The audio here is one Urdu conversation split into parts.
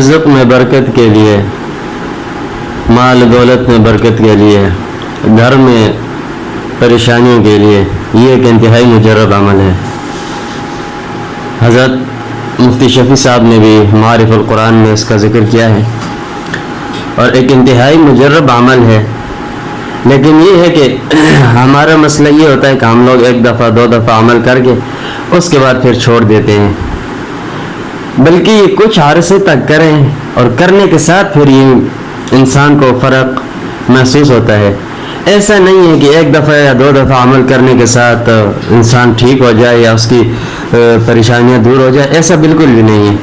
رزق میں برکت کے لیے، مال دولت میں برکت کے لیے، گھر میں پریشانیوں کے لیے، یہ ایک انتہائی مجرب عمل ہے۔ حضرت مفتی شفیع صاحب نے بھی معارف القرآن میں اس کا ذکر کیا ہے، اور ایک انتہائی مجرب عمل ہے۔ لیکن یہ ہے کہ ہمارا مسئلہ یہ ہوتا ہے کہ ہم لوگ ایک دفعہ دو دفعہ عمل کر کے اس کے بعد پھر چھوڑ دیتے ہیں، بلکہ یہ کچھ عرصے تک کریں اور کرنے کے ساتھ پھر یہ انسان کو فرق محسوس ہوتا ہے۔ ایسا نہیں ہے کہ ایک دفعہ یا دو دفعہ عمل کرنے کے ساتھ انسان ٹھیک ہو جائے یا اس کی پریشانیاں دور ہو جائے، ایسا بالکل بھی نہیں ہے۔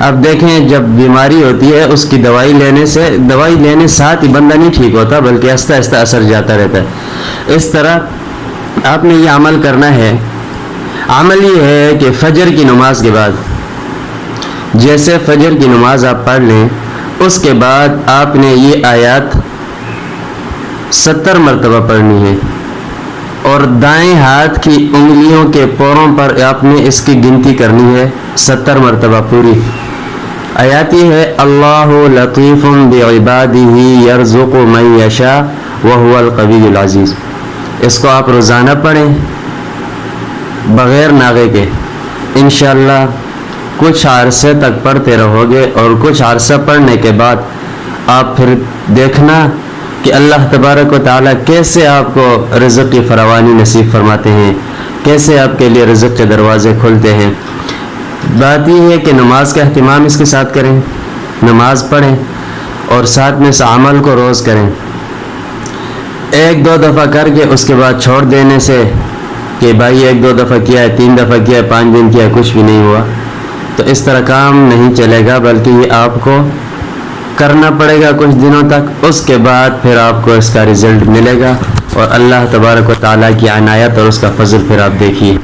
اب دیکھیں، جب بیماری ہوتی ہے اس کی دوائی لینے ساتھ ہی بندہ نہیں ٹھیک ہوتا، بلکہ آہستہ آہستہ اثر جاتا رہتا ہے۔ اس طرح آپ نے یہ عمل کرنا ہے۔ عمل یہ ہے کہ فجر کی نماز کے بعد، جیسے فجر کی نماز آپ پڑھ لیں، اس کے بعد آپ نے یہ آیات 70 مرتبہ پڑھنی ہے، اور دائیں ہاتھ کی انگلیوں کے پوروں پر آپ نے اس کی گنتی کرنی ہے 70 مرتبہ پوری۔ آیات یہ ہے، اللہ لطیف بعبادہ یرزق من یشاء وہو القوی العزیز۔ اس کو آپ روزانہ پڑھیں بغیر ناغے کے، انشاءاللہ کچھ عرصے تک پڑھتے رہو گے، اور کچھ عرصہ پڑھنے کے بعد آپ پھر دیکھنا کہ اللہ تبارک و تعالیٰ کیسے آپ کو رزق کی فراوانی نصیب فرماتے ہیں، کیسے آپ کے لیے رزق کے دروازے کھلتے ہیں۔ بات یہ ہے کہ نماز کا اہتمام اس کے ساتھ کریں، نماز پڑھیں اور ساتھ میں اس عمل کو روز کریں۔ ایک دو دفعہ کر کے اس کے بعد چھوڑ دینے سے کہ بھائی ایک دو دفعہ کیا ہے، 3 دفعہ کیا ہے، 5 دن کیا ہے، کچھ بھی نہیں ہوا، تو اس طرح کام نہیں چلے گا، بلکہ یہ آپ کو کرنا پڑے گا کچھ دنوں تک۔ اس کے بعد پھر آپ کو اس کا رزلٹ ملے گا، اور اللہ تبارک و تعالیٰ کی عنایت اور اس کا فضل پھر آپ دیکھیے۔